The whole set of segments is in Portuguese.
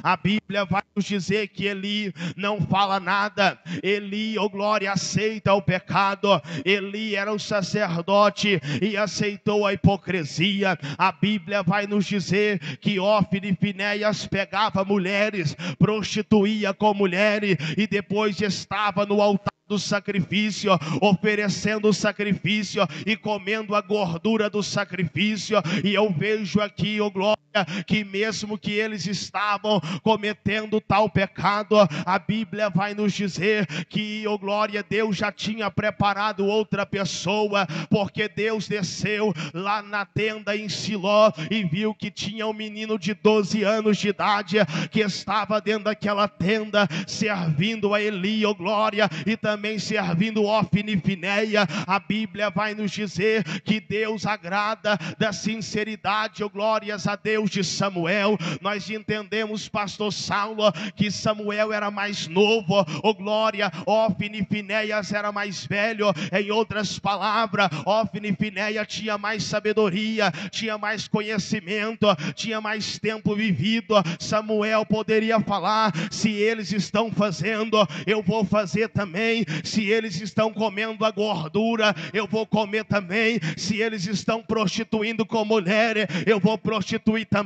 A Bíblia vai nos dizer que Eli não fala nada. Eli, oh glória, aceita o pecado. Eli era o sacerdote e aceitou a hipocrisia. A Bíblia vai nos dizer que Hófni e Finéias pegava mulheres, prostituía com mulheres e depois estava no altar do sacrifício, oferecendo o sacrifício e comendo a gordura do sacrifício. E eu vejo aqui, oh glória, que mesmo que eles estavam cometendo tal pecado, a Bíblia vai nos dizer que, oh glória, Deus já tinha preparado outra pessoa, porque Deus desceu lá na tenda em Siló e viu que tinha um menino de 12 anos de idade que estava dentro daquela tenda servindo a Eli, oh glória, e também servindo Hófni e Finéia. A Bíblia vai nos dizer que Deus agrada da sinceridade, oh glórias a Deus, de Samuel. Nós entendemos, pastor Saulo, que Samuel era mais novo, oh glória, Hófni e Finéias era mais velho. Em outras palavras, Hófni e Finéia tinha mais sabedoria, tinha mais conhecimento, tinha mais tempo vivido. Samuel poderia falar: se eles estão fazendo, eu vou fazer também. Se eles estão comendo a gordura, eu vou comer também. Se eles estão prostituindo com mulher, eu vou prostituir também.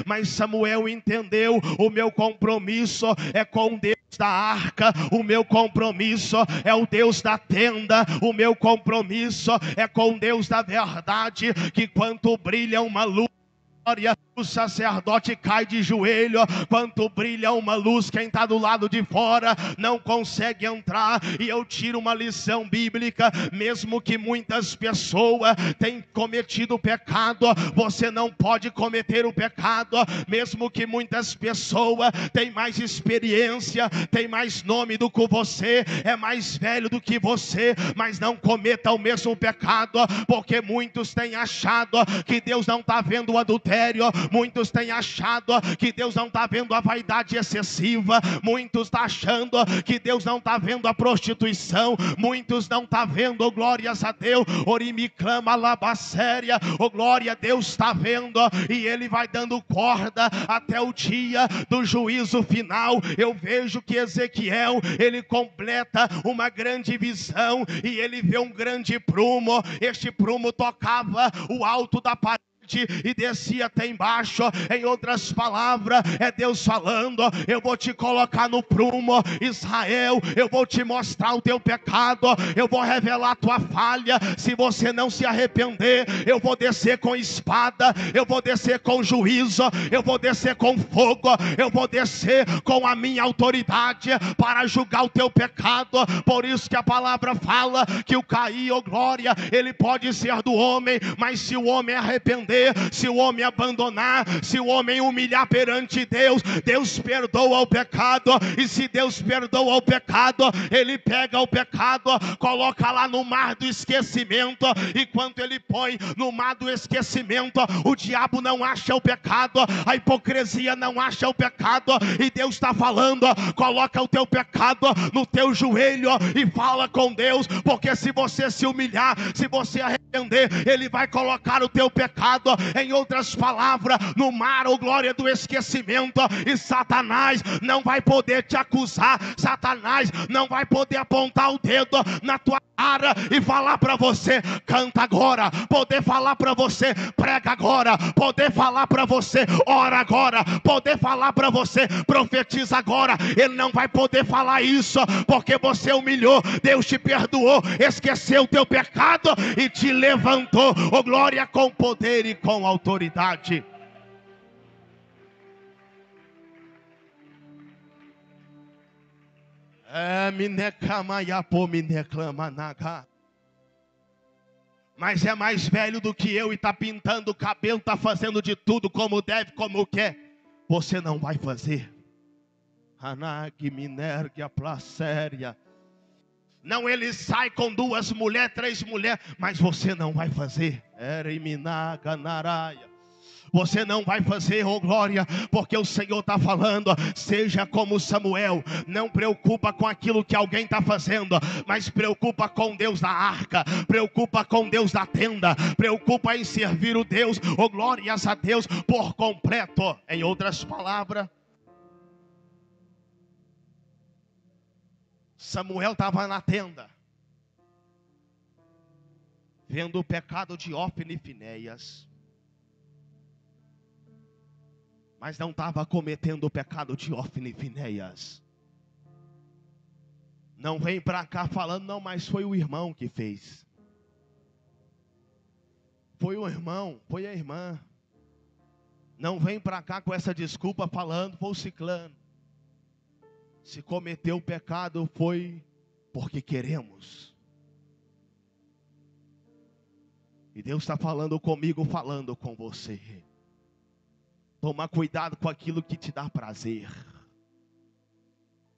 Mas Samuel entendeu: o meu compromisso é com Deus da arca, o meu compromisso é o Deus da tenda, o meu compromisso é com Deus da verdade, que quanto brilha uma luz, o sacerdote cai de joelho. Quanto brilha uma luz, quem está do lado de fora não consegue entrar. E eu tiro uma lição bíblica: mesmo que muitas pessoas tenham cometido pecado, você não pode cometer o pecado. Mesmo que muitas pessoas tenham mais experiência, tenham mais nome do que você, é mais velho do que você, mas não cometa o mesmo pecado, porque muitos têm achado que Deus não está vendo o adultério. Muitos têm achado que Deus não está vendo a vaidade excessiva. Muitos estão achando que Deus não está vendo a prostituição. Muitos não estão vendo, oh glórias a Deus, orime clama labacéria, oh glória, Deus está vendo, e Ele vai dando corda até o dia do juízo final. Eu vejo que Ezequiel, ele completa uma grande visão e ele vê um grande prumo. Este prumo tocava o alto da parede e descia até embaixo. Em outras palavras, é Deus falando: eu vou te colocar no prumo, Israel, eu vou te mostrar o teu pecado, eu vou revelar a tua falha. Se você não se arrepender, eu vou descer com espada, eu vou descer com juízo, eu vou descer com fogo, eu vou descer com a minha autoridade para julgar o teu pecado. Por isso que a palavra fala que o cair, oh glória, ele pode ser do homem, mas se o homem arrepender, se o homem abandonar, se o homem humilhar perante Deus, Deus perdoa o pecado. E se Deus perdoa o pecado, Ele pega o pecado, coloca lá no mar do esquecimento. E quando Ele põe no mar do esquecimento, o diabo não acha o pecado, a hipocrisia não acha o pecado. E Deus está falando: coloca o teu pecado no teu joelho e fala com Deus, porque se você se humilhar, se você arrepender, Ele vai colocar o teu pecado, em outras palavras, no mar, oh glória, do esquecimento. E Satanás não vai poder te acusar, Satanás não vai poder apontar o dedo na tua cara e falar para você: canta agora, poder falar para você: prega agora, poder falar para você: ora agora, poder falar para você: profetiza agora. Ele não vai poder falar isso, porque você humilhou, Deus te perdoou, esqueceu o teu pecado e te levantou, oh glória, com poder e com autoridade. Mas é mais velho do que eu e está pintando o cabelo, está fazendo de tudo como deve, como quer. Você não vai fazer. Não, ele sai com 2 mulheres, 3 mulheres, mas você não vai fazer. Você não vai fazer, oh glória, porque o Senhor está falando: seja como Samuel, não preocupa com aquilo que alguém está fazendo, mas preocupa com Deus da arca, preocupa com Deus da tenda, preocupa em servir o Deus, oh glórias a Deus, por completo. Em outras palavras, Samuel estava na tenda, vendo o pecado de Ofni e Finéias, mas não estava cometendo o pecado de Ofni e Finéias. Não vem para cá falando, não, mas foi o irmão que fez. Foi o irmão, foi a irmã. Não vem para cá com essa desculpa falando, foi o ciclano. Se cometeu o pecado foi porque queremos. E Deus está falando comigo, falando com você. Toma cuidado com aquilo que te dá prazer.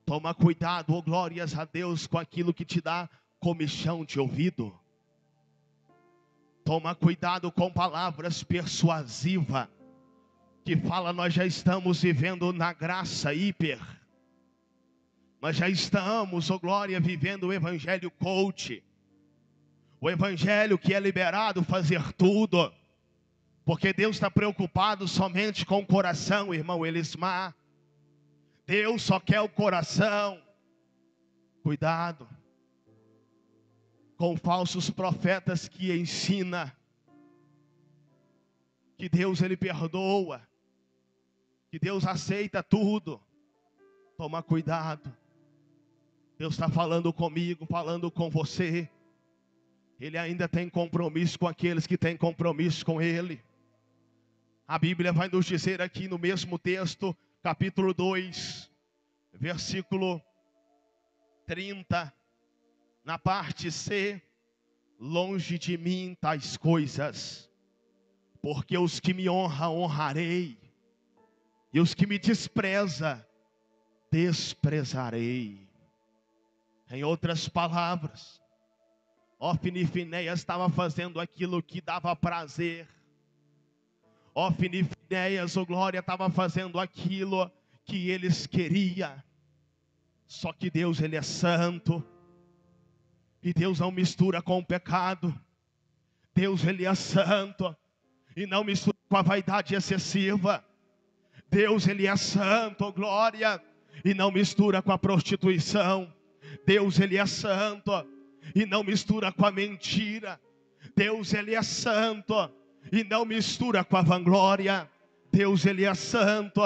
Toma cuidado, oh glórias a Deus, com aquilo que te dá comichão de ouvido. Toma cuidado com palavras persuasivas, que fala, nós já estamos vivendo na graça hiper. Nós já estamos, oh glória, vivendo o evangelho coach. O evangelho que é liberado fazer tudo. Porque Deus está preocupado somente com o coração, irmão Elismar. Deus só quer o coração. Cuidado com falsos profetas que ensinam que Deus ele perdoa, que Deus aceita tudo. Toma cuidado. Deus está falando comigo, falando com você. Ele ainda tem compromisso com aqueles que têm compromisso com Ele. A Bíblia vai nos dizer aqui no mesmo texto, capítulo 2, versículo 30, na parte C: longe de mim tais coisas, porque os que me honram, honrarei, e os que me desprezam, desprezarei. Em outras palavras, Ofni e Finéias estava fazendo aquilo que dava prazer. Ofni e Finéias, oh glória, estava fazendo aquilo que eles queriam. Só que Deus, Ele é santo. E Deus não mistura com o pecado. Deus, Ele é santo. E não mistura com a vaidade excessiva. Deus, Ele é santo, oh glória. E não mistura com a prostituição. Deus, Ele é santo. E não mistura com a mentira. Deus, Ele é santo. E não mistura com a vanglória. Deus, Ele é santo.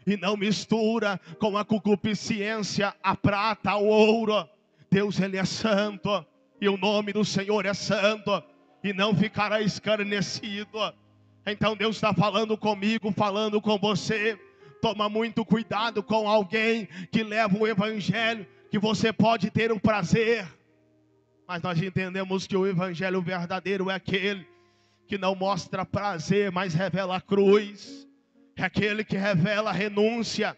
E não mistura com a concupiscência, a prata, o ouro. Deus, Ele é santo. E o nome do Senhor é santo. E não ficará escarnecido. Então Deus está falando comigo, falando com você. Toma muito cuidado com alguém que leva o evangelho, que você pode ter um prazer. Mas nós entendemos que o evangelho verdadeiro é aquele que não mostra prazer, mas revela a cruz. É aquele que revela a renúncia.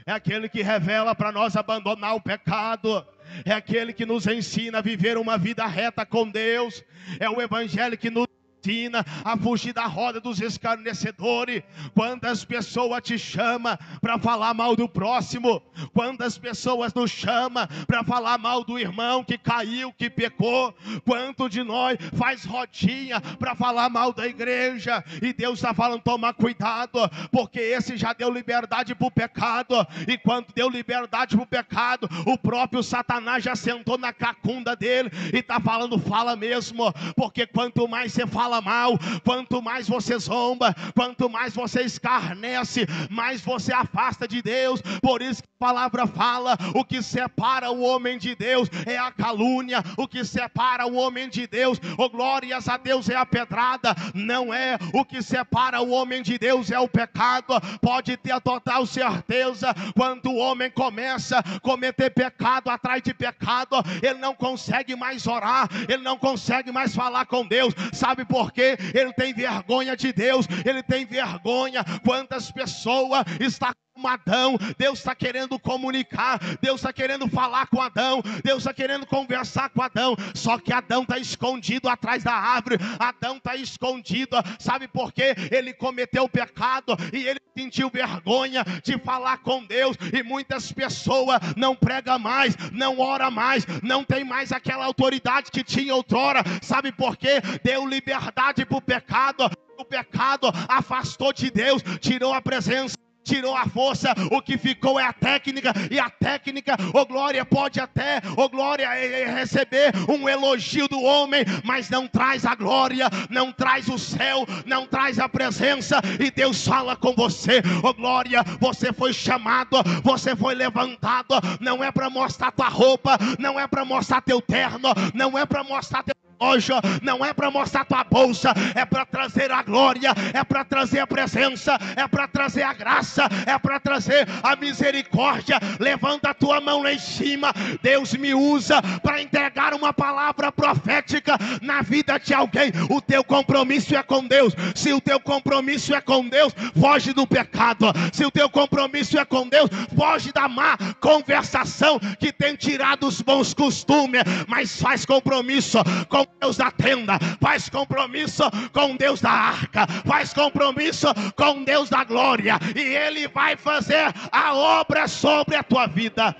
É aquele que revela para nós abandonar o pecado. É aquele que nos ensina a viver uma vida reta com Deus. É o evangelho que nos ensina a fugir da roda dos escarnecedores. Quantas pessoas te chamam para falar mal do próximo? Quantas pessoas nos chamam para falar mal do irmão que caiu, que pecou? Quanto de nós faz rodinha para falar mal da igreja? E Deus está falando, toma cuidado, porque esse já deu liberdade para o pecado. E quando deu liberdade para o pecado, o próprio Satanás já sentou na cacunda dele e está falando, fala mesmo, porque quanto mais você fala mal, quanto mais você zomba, quanto mais você escarnece, mais você afasta de Deus. Por isso que a palavra fala, o que separa o homem de Deus é a calúnia, o que separa o homem de Deus, oh glórias a Deus, é a pedrada. Não é, o que separa o homem de Deus é o pecado. Pode ter a total certeza, quando o homem começa a cometer pecado atrás de pecado, ele não consegue mais orar, ele não consegue mais falar com Deus. Sabe por quê? Ele tem vergonha de Deus, ele tem vergonha. Quantas pessoas estão como Adão? Deus está querendo comunicar, Deus está querendo falar com Adão, Deus está querendo conversar com Adão, só que Adão está escondido atrás da árvore. Adão está escondido, sabe por quê? Ele cometeu o pecado e ele sentiu vergonha de falar com Deus. E muitas pessoas não pregam mais, não ora mais, não tem mais aquela autoridade que tinha outrora. Sabe por quê? Deu liberdade para o pecado. O pecado afastou de Deus, tirou a presença tirou a força, o que ficou é a técnica, e a técnica, glória, pode até, glória, receber um elogio do homem, mas não traz a glória, não traz o céu, não traz a presença, e Deus fala com você, glória, você foi chamado, você foi levantado, não é para mostrar tua roupa, não é para mostrar teu terno, não é para mostrar teu loja, não é para mostrar tua bolsa, é para trazer a glória, é para trazer a presença, é para trazer a graça, é para trazer a misericórdia. Levanta a tua mão lá em cima. Deus me usa para entregar uma palavra profética na vida de alguém. O teu compromisso é com Deus. Se o teu compromisso é com Deus, foge do pecado. Se o teu compromisso é com Deus, foge da má conversação que tem tirado os bons costumes, mas faz compromisso com Deus da tenda, faz compromisso com Deus da arca, faz compromisso com Deus da glória, e Ele vai fazer a obra sobre a tua vida.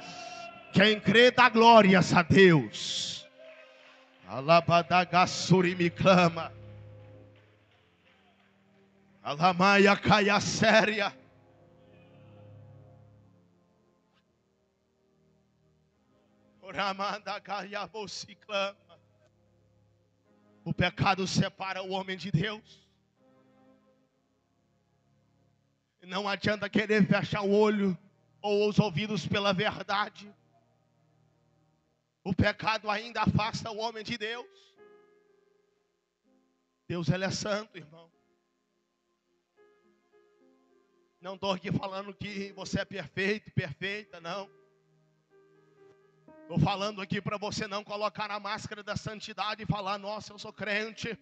Quem crê dá glórias a Deus. Alabadagassuri me clama, Alamaia caia séria. Oramanda caia clama. O pecado separa o homem de Deus. Não adianta querer fechar o olho ou os ouvidos pela verdade. O pecado ainda afasta o homem de Deus. Deus, Ele é santo, irmão. Não estou aqui falando que você é perfeito, perfeita, não. Estou falando aqui para você não colocar a máscara da santidade e falar: nossa, eu sou crente,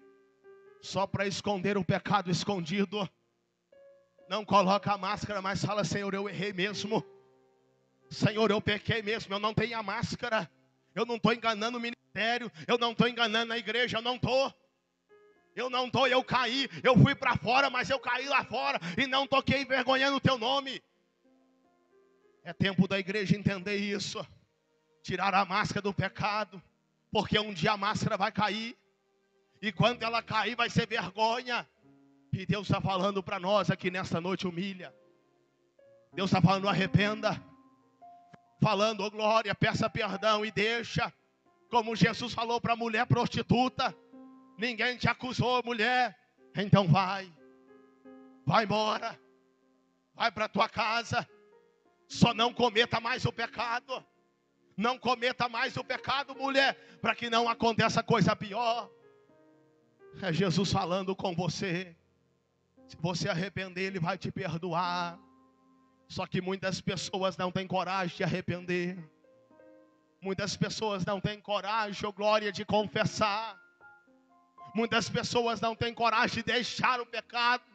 só para esconder o pecado escondido. Não coloca a máscara, mas fala: Senhor, eu errei mesmo. Senhor, eu pequei mesmo, eu não tenho a máscara. Eu não estou enganando o ministério, eu não estou enganando a igreja, eu não estou. Eu caí, eu fui para fora, mas eu caí lá fora e não toquei envergonhando o teu nome. É tempo da igreja entender isso. Tirar a máscara do pecado, porque um dia a máscara vai cair, e quando ela cair vai ser vergonha. E Deus está falando para nós aqui nesta noite: humilha. Deus está falando: arrependa. Falando: oh glória, peça perdão e deixa. Como Jesus falou para a mulher prostituta: ninguém te acusou, mulher, então vai embora, vai para a tua casa, só não cometa mais o pecado. Não cometa mais o pecado, mulher, para que não aconteça coisa pior. É Jesus falando com você. Se você arrepender, Ele vai te perdoar. Só que muitas pessoas não têm coragem de arrepender. Muitas pessoas não têm coragem, ou glória, de confessar. Muitas pessoas não têm coragem de deixar o pecado,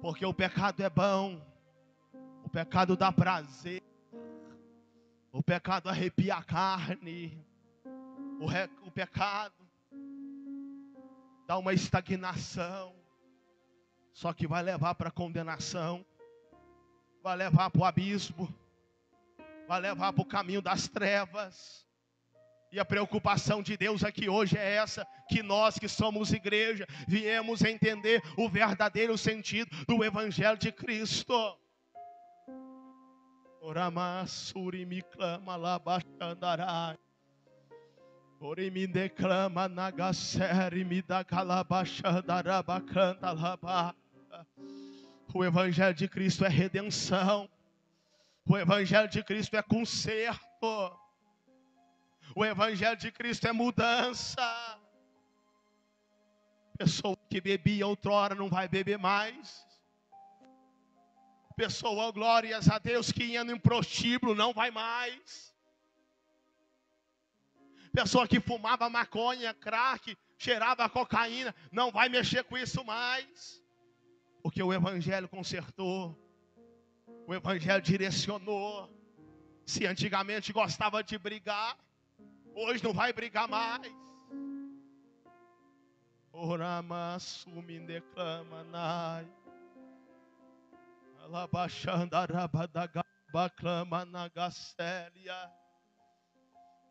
porque o pecado é bom. O pecado dá prazer. O pecado arrepia a carne. O pecado dá uma estagnação. Só que vai levar para a condenação. Vai levar para o abismo. Vai levar para o caminho das trevas. E a preocupação de Deus aqui hoje é essa: que nós que somos igreja viemos entender o verdadeiro sentido do Evangelho de Cristo. Oramassuri me clama labachandarai. Ori me declama nagaseri me da calabachandarabacanta laba. O Evangelho de Cristo é redenção. O Evangelho de Cristo é conserto. O Evangelho de Cristo é mudança. Pessoa que bebia outrora não vai beber mais. Pessoa, glórias a Deus, que ia no prostíbulo não vai mais. Pessoa que fumava maconha, crack, cheirava cocaína, não vai mexer com isso mais. Porque o Evangelho consertou. O Evangelho direcionou. Se antigamente gostava de brigar, hoje não vai brigar mais. Oramassumi declamanai.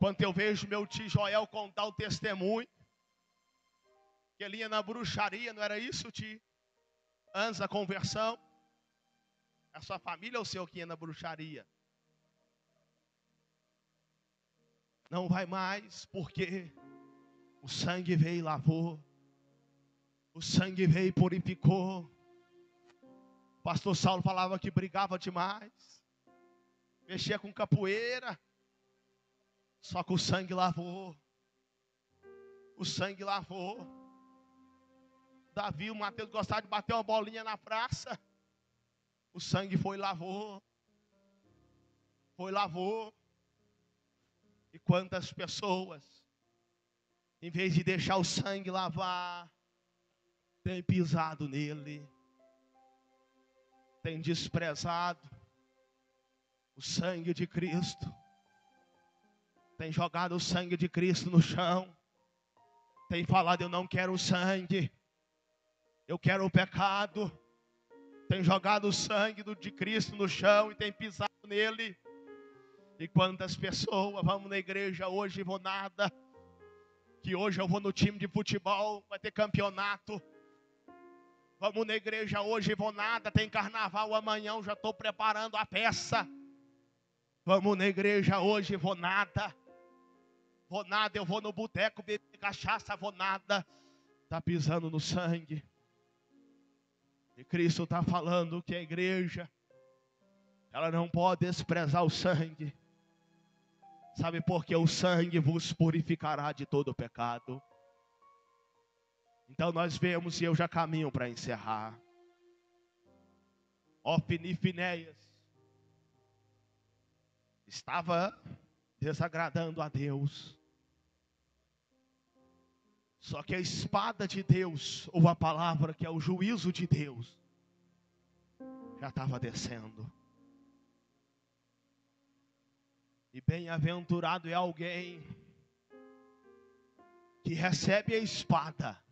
Quando eu vejo meu tio Joel contar o testemunho, que ele ia na bruxaria, não era isso, tio? Antes da conversão, A sua família ou o seu que ia na bruxaria? Não vai mais, porque o sangue veio e lavou. O sangue veio e purificou. O pastor Saulo falava que brigava demais. Mexia com capoeira. Só que o sangue lavou. O sangue lavou. Davi, o Mateus gostava de bater uma bolinha na praça. O sangue foi e lavou. Foi e lavou. E quantas pessoas, em vez de deixar o sangue lavar, tem pisado nele, tem desprezado o sangue de Cristo, tem jogado o sangue de Cristo no chão, tem falado: eu não quero o sangue, eu quero o pecado. Tem jogado o sangue de Cristo no chão e tem pisado nele. E quantas pessoas vamos na igreja hoje e vou nada, que hoje eu vou no time de futebol, vai ter campeonato. Vamos na igreja hoje e vou nada, tem carnaval amanhã, já estou preparando a peça. Vamos na igreja hoje e vou nada, eu vou no boteco beber cachaça, vou nada. Está pisando no sangue. E Cristo está falando que a igreja, ela não pode desprezar o sangue. Sabe por quê? O sangue vos purificará de todo pecado. Então nós vemos, e eu já caminho para encerrar. Ofni e Finéias estava desagradando a Deus. Só que a espada de Deus, ou a palavra que é o juízo de Deus, já estava descendo. E bem-aventurado é alguém que recebe a espada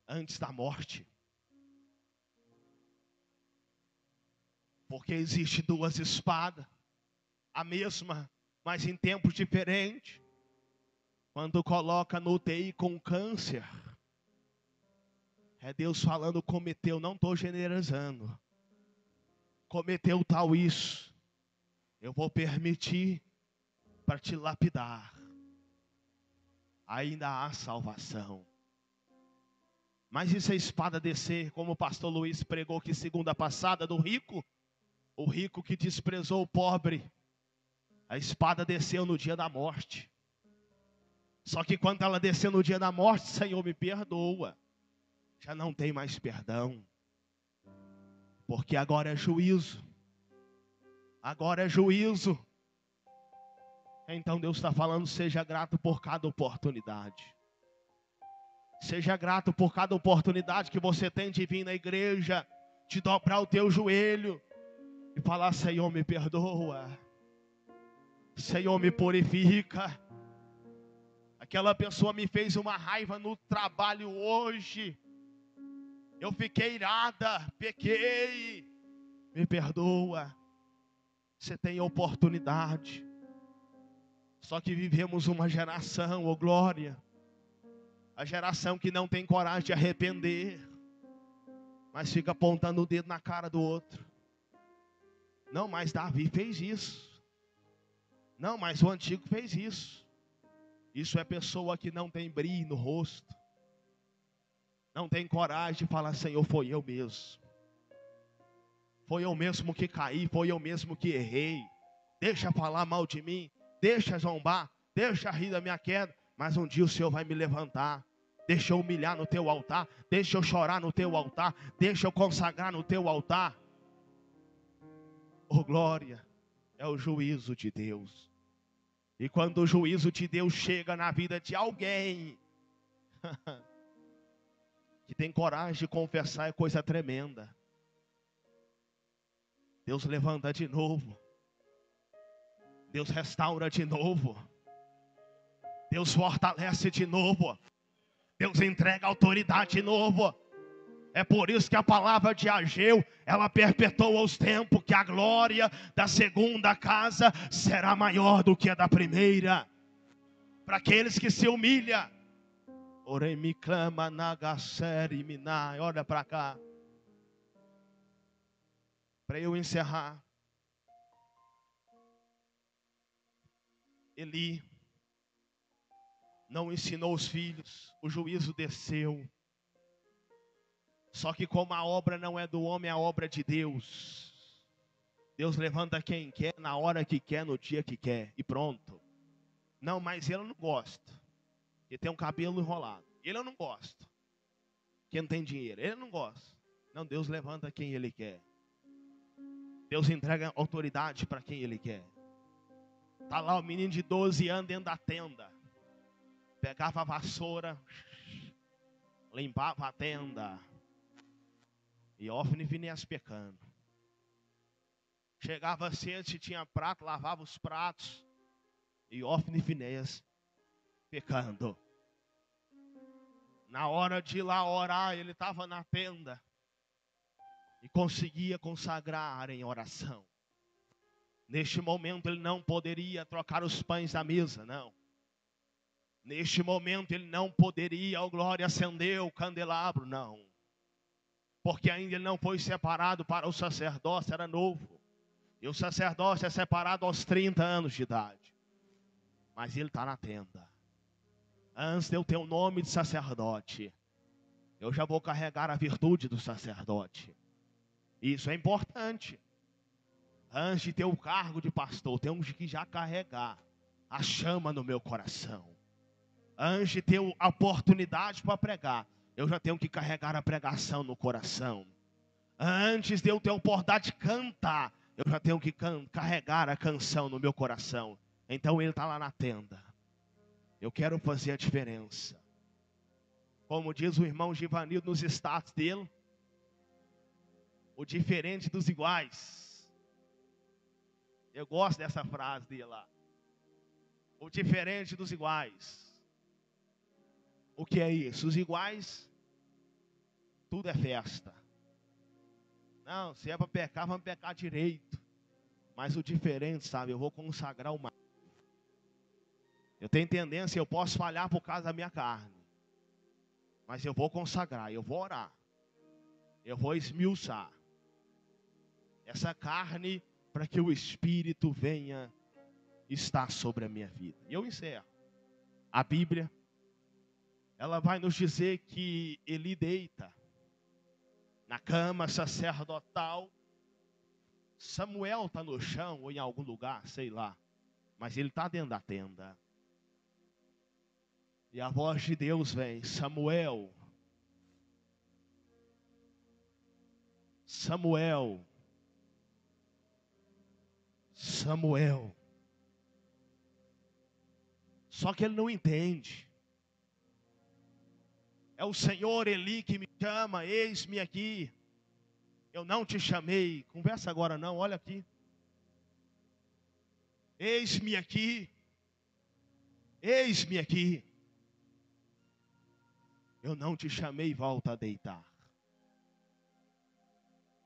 antes da morte. Porque existe duas espadas, a mesma, mas em tempos diferentes. Quando coloca no UTI com câncer, é Deus falando: cometeu, não estou generalizando, cometeu tal isso, eu vou permitir para te lapidar. Ainda há salvação. Mas e se a espada descer, como o pastor Luiz pregou que segunda passada do rico, o rico que desprezou o pobre, a espada desceu no dia da morte. Só que quando ela desceu no dia da morte, Senhor, me perdoa, já não tem mais perdão, porque agora é juízo. Agora é juízo. Então Deus está falando: seja grato por cada oportunidade. Seja grato por cada oportunidade que você tem de vir na igreja, de dobrar o teu joelho e falar: Senhor, me perdoa, Senhor, me purifica. Aquela pessoa me fez uma raiva no trabalho hoje, eu fiquei irada, pequei, me perdoa. Você tem oportunidade. Só que vivemos uma geração, ô glória, a geração que não tem coragem de arrepender, mas fica apontando o dedo na cara do outro. Não, mas Davi fez isso. Não, mas o antigo fez isso. Isso é pessoa que não tem brilho no rosto, não tem coragem de falar: Senhor, foi eu mesmo. Foi eu mesmo que caí, foi eu mesmo que errei. Deixa falar mal de mim, deixa zombar, deixa rir da minha queda, mas um dia o Senhor vai me levantar. Deixa eu humilhar no teu altar, deixa eu chorar no teu altar, deixa eu consagrar no teu altar. Oh glória, é o juízo de Deus. E quando o juízo de Deus chega na vida de alguém que tem coragem de confessar, é coisa tremenda. Deus levanta de novo, Deus restaura de novo, Deus fortalece de novo, Deus entrega autoridade de novo. É por isso que a palavra de Ageu, ela perpetua os tempos, que a glória da segunda casa será maior do que a da primeira. Para aqueles que se humilham. Orei me clama nagaseri minai. Olha para cá. Para eu encerrar, Eli não ensinou os filhos, o juízo desceu. Só que como a obra não é do homem, a obra é de Deus. Deus levanta quem quer, na hora que quer, no dia que quer, e pronto. Não, mas ele não gosta. Ele tem um cabelo enrolado. Ele não gosta. Quem não tem dinheiro, ele não gosta. Não, Deus levanta quem Ele quer. Deus entrega autoridade para quem Ele quer. Está lá o menino de 12 anos dentro da tenda. Pegava a vassoura, limpava a tenda. E Ofne e Finéias pecando. Chegava cedo, se tinha prato, lavava os pratos. E Ofne e Finéias pecando. Na hora de ir lá orar, ele estava na tenda. E conseguia consagrar em oração. Neste momento ele não poderia trocar os pães da mesa, não. Neste momento ele não poderia, ó glória, acender o candelabro, não. Porque ainda ele não foi separado para o sacerdócio, era novo. E o sacerdócio é separado aos 30 anos de idade. Mas ele está na tenda. Antes de eu ter o nome de sacerdote, eu já vou carregar a virtude do sacerdote. Isso é importante. Antes de ter o cargo de pastor, temos que já carregar a chama no meu coração. Antes de ter a oportunidade para pregar, eu já tenho que carregar a pregação no coração. Antes de eu ter a oportunidade de cantar, eu já tenho que carregar a canção no meu coração. Então ele está lá na tenda. Eu quero fazer a diferença. Como diz o irmão Givanildo nos status dele, o diferente dos iguais. Eu gosto dessa frase dele lá. O diferente dos iguais. O que é isso? Os iguais, tudo é festa. Não, se é para pecar, vamos pecar direito. Mas o diferente, sabe, eu vou consagrar o mais. Eu tenho tendência, eu posso falhar por causa da minha carne. Mas eu vou consagrar, eu vou orar. Eu vou esmiuçar essa carne para que o Espírito venha estar sobre a minha vida. E eu encerro. A Bíblia, ela vai nos dizer que Eli deita na cama sacerdotal. Samuel está no chão ou em algum lugar, sei lá. Mas ele está dentro da tenda. E a voz de Deus vem: Samuel, Samuel, Samuel. Só que ele não entende. É o Senhor Eli que me chama, eis-me aqui. Eu não te chamei. Conversa agora não, olha aqui. Eis-me aqui. Eis-me aqui. Eu não te chamei, volta a deitar.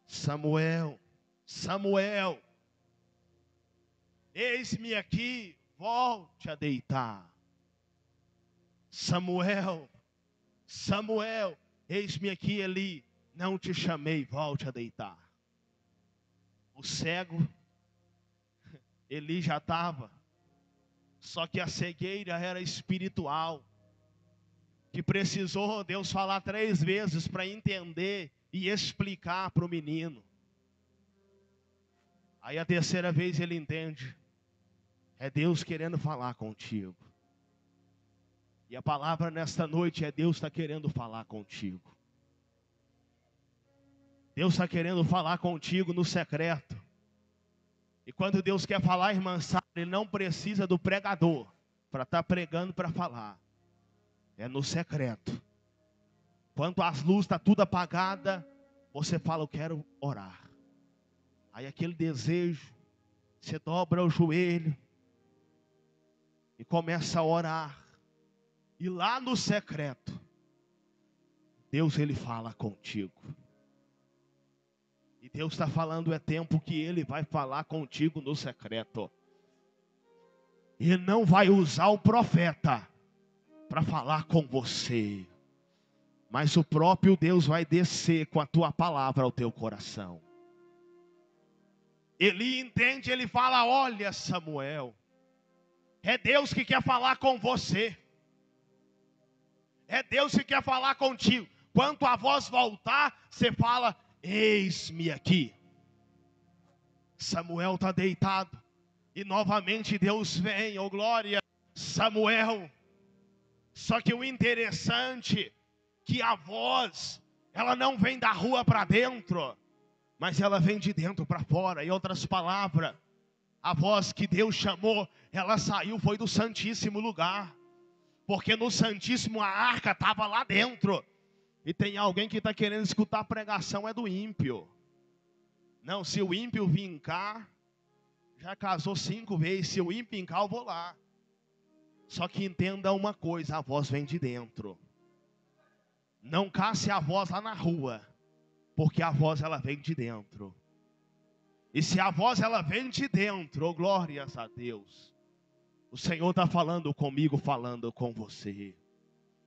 Samuel, Samuel. Eis-me aqui, volte a deitar. Samuel, Samuel, eis-me aqui, Eli, não te chamei, volte a deitar. O cego, Eli já estava, só que a cegueira era espiritual, que precisou Deus falar 3 vezes para entender e explicar para o menino. Aí a 3ª vez ele entende, é Deus querendo falar contigo. E a palavra nesta noite é: Deus está querendo falar contigo. Deus está querendo falar contigo no secreto. E quando Deus quer falar, irmã Sara, Ele não precisa do pregador para estar pregando para falar. É no secreto. Quando as luzes estão tudo apagadas, você fala: eu quero orar. Aí aquele desejo, você dobra o joelho e começa a orar. E lá no secreto, Deus ele fala contigo. E Deus está falando, é tempo que Ele vai falar contigo no secreto. Ele não vai usar o profeta para falar com você, mas o próprio Deus vai descer com a tua palavra ao teu coração. Eli entende, ele fala: olha, Samuel, é Deus que quer falar com você. É Deus que quer falar contigo. Quando a voz voltar, você fala: eis-me aqui. Samuel está deitado. E novamente Deus vem, oh glória, Samuel. Só que o interessante, que a voz, ela não vem da rua para dentro, mas ela vem de dentro para fora. Em outras palavras, a voz que Deus chamou, ela saiu, foi do Santíssimo Lugar. Porque no Santíssimo a arca estava lá dentro. E tem alguém que está querendo escutar a pregação, é do ímpio. Não, se o ímpio vir cá, já casou 5 vezes. Se o ímpio vir cá, eu vou lá. Só que entenda uma coisa, a voz vem de dentro. Não casse a voz lá na rua, porque a voz ela vem de dentro. E se a voz ela vem de dentro, oh glórias a Deus, o Senhor está falando comigo, falando com você.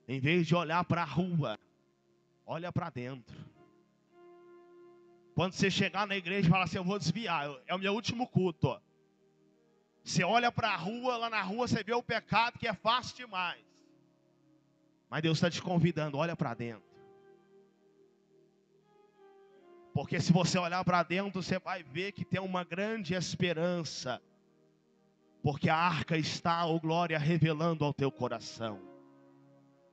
Em vez de olhar para a rua, olha para dentro. Quando você chegar na igreja e falar assim: eu vou desviar, é o meu último culto, ó. Você olha para a rua, lá na rua você vê o pecado que é fácil demais. Mas Deus está te convidando, olha para dentro. Porque se você olhar para dentro, você vai ver que tem uma grande esperança. Porque a arca está, oh glória, revelando ao teu coração.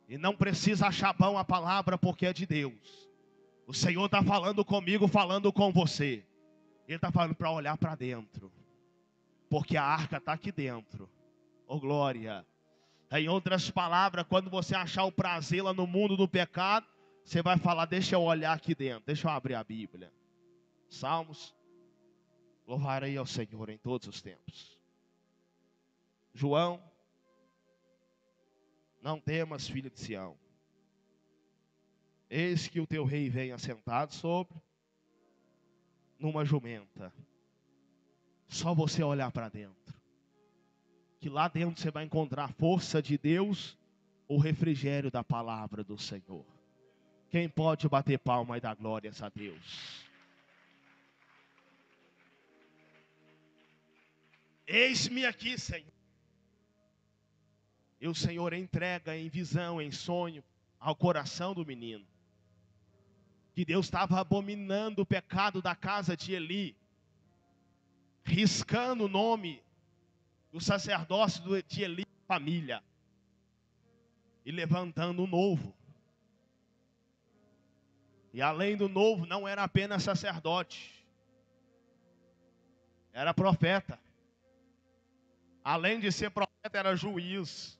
E não precisa achar bom a palavra, porque é de Deus. O Senhor está falando comigo, falando com você. Ele está falando para olhar para dentro. Porque a arca está aqui dentro. Oh glória. Em outras palavras, quando você achar o prazer lá no mundo do pecado, você vai falar: deixa eu olhar aqui dentro. Deixa eu abrir a Bíblia. Salmos. Louvarei ao Senhor em todos os tempos. João, não temas, filha de Sião. Eis que o teu rei vem assentado sobre numa jumenta. Só você olhar para dentro. Que lá dentro você vai encontrar a força de Deus, o refrigério da palavra do Senhor. Quem pode bater palma e dar glórias a Deus? Eis-me aqui, Senhor. E o Senhor entrega em visão, em sonho, ao coração do menino, que Deus estava abominando o pecado da casa de Eli, riscando o nome do sacerdócio de Eli, família, e levantando um novo. E além do novo, não era apenas sacerdote, era profeta. Além de ser profeta, era juiz.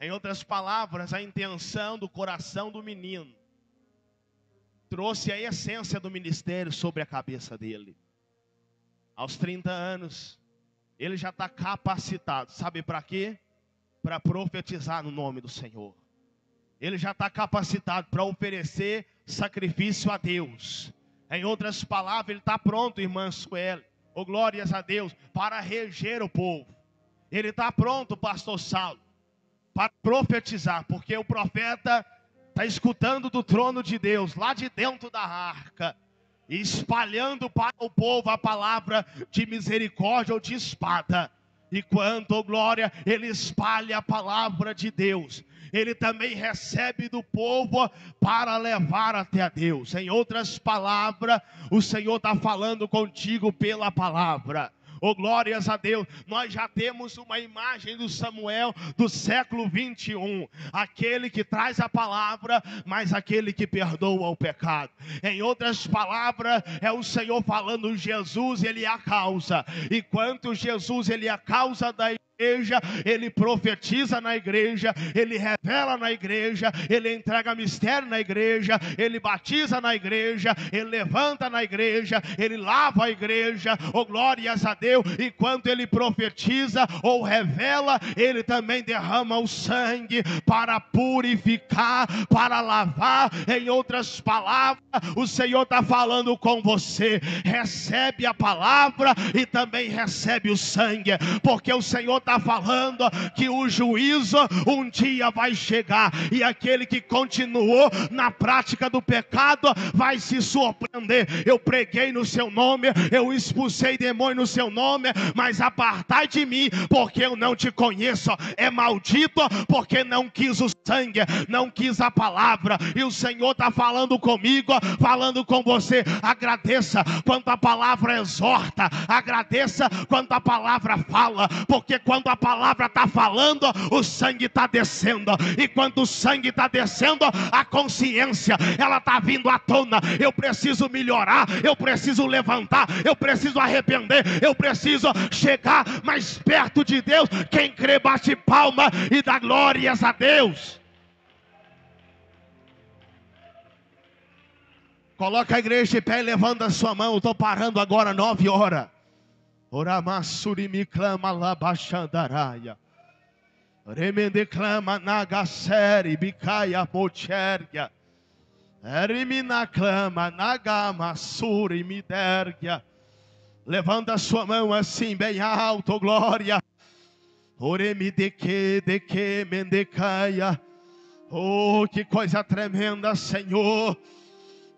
Em outras palavras, a intenção do coração do menino trouxe a essência do ministério sobre a cabeça dele. Aos 30 anos, ele já está capacitado. Sabe para quê? Para profetizar no nome do Senhor. Ele já está capacitado para oferecer sacrifício a Deus. Em outras palavras, ele está pronto, irmã Sueli, oh glórias a Deus, para reger o povo. Ele está pronto, pastor Saulo, para profetizar, porque o profeta está escutando do trono de Deus, lá de dentro da arca, e espalhando para o povo a palavra de misericórdia ou de espada. E quando, oh glória, ele espalha a palavra de Deus, ele também recebe do povo para levar até a Deus. Em outras palavras, o Senhor está falando contigo pela palavra. Oh glórias a Deus, nós já temos uma imagem do Samuel do século 21, aquele que traz a palavra, mas aquele que perdoa o pecado. Em outras palavras, é o Senhor falando: Jesus, ele é a causa. Enquanto Jesus, ele é a causa da igreja, ele profetiza na igreja, ele revela na igreja, ele entrega mistério na igreja, ele batiza na igreja, ele levanta na igreja, ele lava a igreja, oh glórias a Deus. Enquanto ele profetiza ou revela, ele também derrama o sangue para purificar, para lavar. Em outras palavras, o Senhor está falando com você: recebe a palavra e também recebe o sangue, porque o Senhor está está falando que o juízo um dia vai chegar, e aquele que continuou na prática do pecado vai se surpreender. Eu preguei no seu nome, eu expulsei demônio no seu nome, mas apartai de mim, porque eu não te conheço. É maldito porque não quis o sangue, não quis a palavra. E o Senhor está falando comigo, falando com você. Agradeça quando a palavra exorta, agradeça quando a palavra fala, porque quando a palavra está falando, o sangue está descendo, e quando o sangue está descendo, a consciência ela está vindo à tona. Eu preciso melhorar, eu preciso levantar, eu preciso arrepender, eu preciso chegar mais perto de Deus. Quem crê bate palma e dá glórias a Deus. Coloca a igreja de pé e levanta a sua mão. Eu estou parando agora 9 horas. Oramassuri me clama lá baixandaraia. Remende clama nagaseri bicaia mochergia. Erimina clama nagamassuri me dergia. Levanta a sua mão assim bem alto, glória. Oremi de que mendecaia. Oh, que coisa tremenda, Senhor.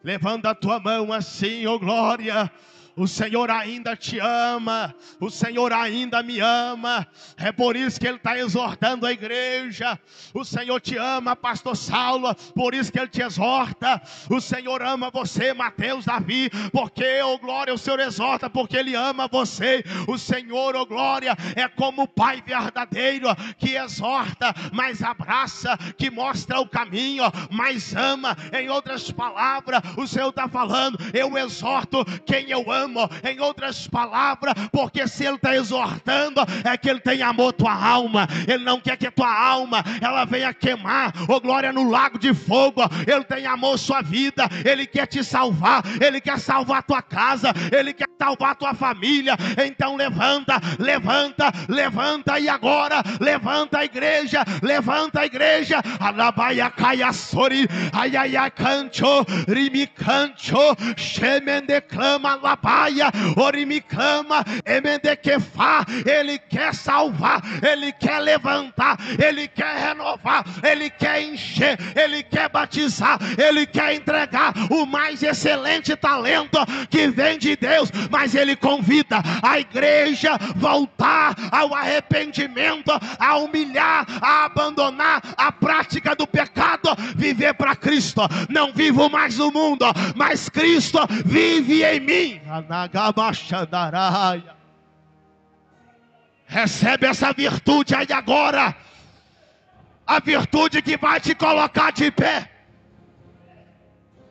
Levanta a tua mão assim, oh glória. O Senhor ainda te ama, o Senhor ainda me ama. É por isso que Ele está exortando a igreja. O Senhor te ama, pastor Saulo, por isso que Ele te exorta. O Senhor ama você, Mateus, Davi, porque, oh glória, o Senhor exorta, porque Ele ama você. O Senhor, oh glória, é como o Pai verdadeiro, que exorta, mas abraça, que mostra o caminho, mas ama. Em outras palavras, o Senhor está falando, eu exorto quem eu amo. Em outras palavras, porque se Ele está exortando, é que Ele tem amor à tua alma. Ele não quer que a tua alma ela venha queimar, oh glória, no lago de fogo. Ele tem amor à sua vida, Ele quer te salvar, Ele quer salvar a tua casa, Ele quer salvar a tua família. Então levanta, levanta, levanta, e agora levanta a igreja, levanta a igreja. Alabaia caia sori, aiaia cancho, rimi cancho, shemende clama labaia, orimi clama, emende quefá. Ele quer salvar, Ele quer levantar, Ele quer renovar, Ele quer encher, Ele quer batizar, Ele quer entregar o mais excelente talento que vem de Deus. Mas Ele convida a igreja a voltar ao arrependimento, a humilhar, a abandonar a prática do pecado, viver para Cristo. Não vivo mais no mundo, mas Cristo vive em mim. Recebe essa virtude aí agora, a virtude que vai te colocar de pé.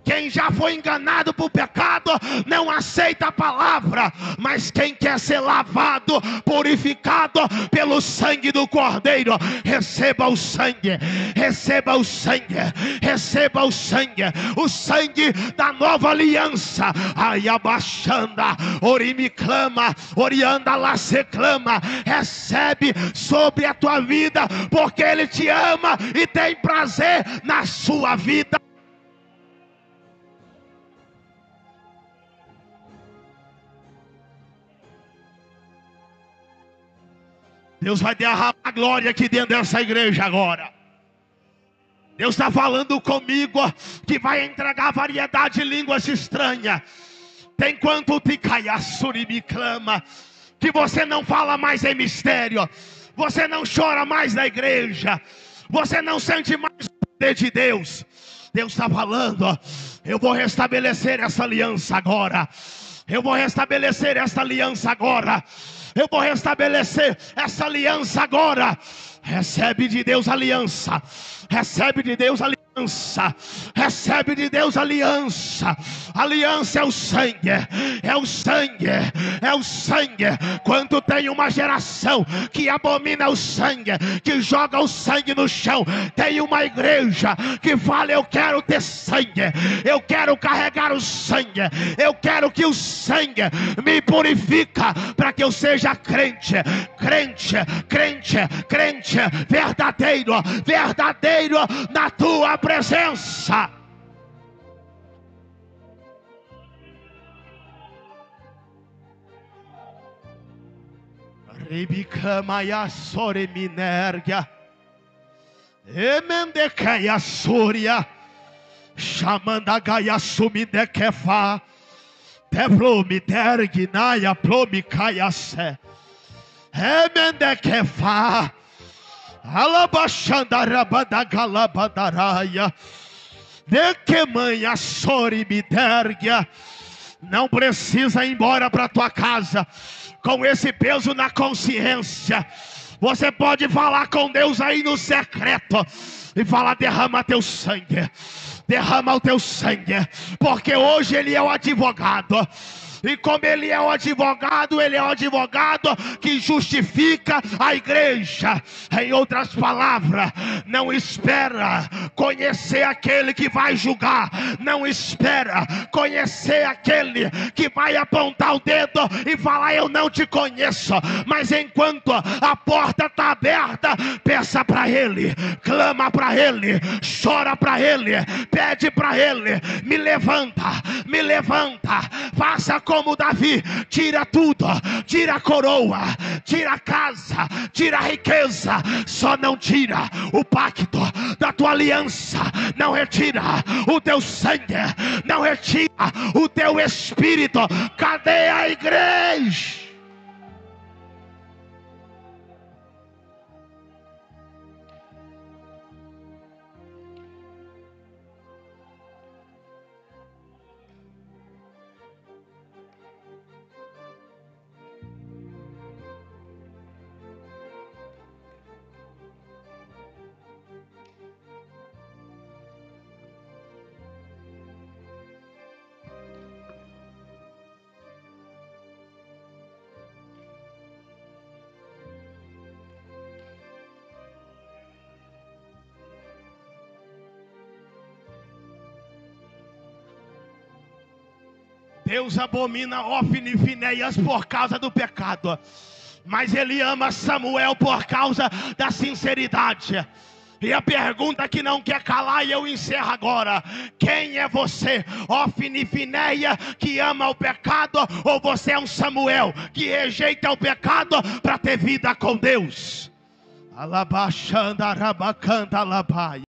Quem já foi enganado por pecado não aceita a palavra, mas quem quer ser lavado, purificado pelo sangue do Cordeiro, receba o sangue, receba o sangue, receba o sangue da nova aliança. Ai abaixanda, orimi clama, orianda lá se clama. Recebe sobre a tua vida, porque Ele te ama e tem prazer na sua vida. Deus vai derramar glória aqui dentro dessa igreja agora. Deus está falando comigo que vai entregar variedade de línguas estranhas. Tem quanto te caiassuri me clama, que você não fala mais em mistério, você não chora mais na igreja, você não sente mais o poder de Deus. Deus está falando, eu vou restabelecer essa aliança agora. Eu vou restabelecer essa aliança agora. Eu vou restabelecer essa aliança agora. Recebe de Deus aliança. Recebe de Deus aliança. Recebe de Deus aliança. Aliança é o sangue. É o sangue. É o sangue. Quando tem uma geração que abomina o sangue, que joga o sangue no chão, tem uma igreja que fala: eu quero ter sangue, eu quero carregar o sangue, eu quero que o sangue me purifica, para que eu seja crente, crente, crente, crente, verdadeiro, verdadeiro na tua presença. Ribicamaia sore minergia. Emendecaia soria. Chamandagaia sumidekefa. Tevlomiderginaia plomicaia se. Emendekefa. Alabachandarabadagalabadaraia. De que manha sore midergia. Não precisa ir embora para tua casa com esse peso na consciência. Você pode falar com Deus aí no secreto e falar: derrama teu sangue, derrama o teu sangue, porque hoje Ele é o advogado. E como Ele é o advogado que justifica a igreja. Em outras palavras, não espera conhecer aquele que vai julgar, não espera conhecer aquele que vai apontar o dedo e falar: eu não te conheço. Mas enquanto a porta está aberta, peça para Ele, clama para Ele, chora para Ele, pede para Ele: me levanta, faça como Davi, tira tudo, tira a coroa, tira a casa, tira a riqueza, só não tira o pacto da tua aliança, não retira o teu sangue, não retira o teu espírito. Cadê a igreja? Deus abomina Ofni e Finéias por causa do pecado, mas Ele ama Samuel por causa da sinceridade. E a pergunta que não quer calar, e eu encerro agora: quem é você, Ofni e Finéia, que ama o pecado, ou você é um Samuel que rejeita o pecado para ter vida com Deus? Alabachanda rabacanta labai.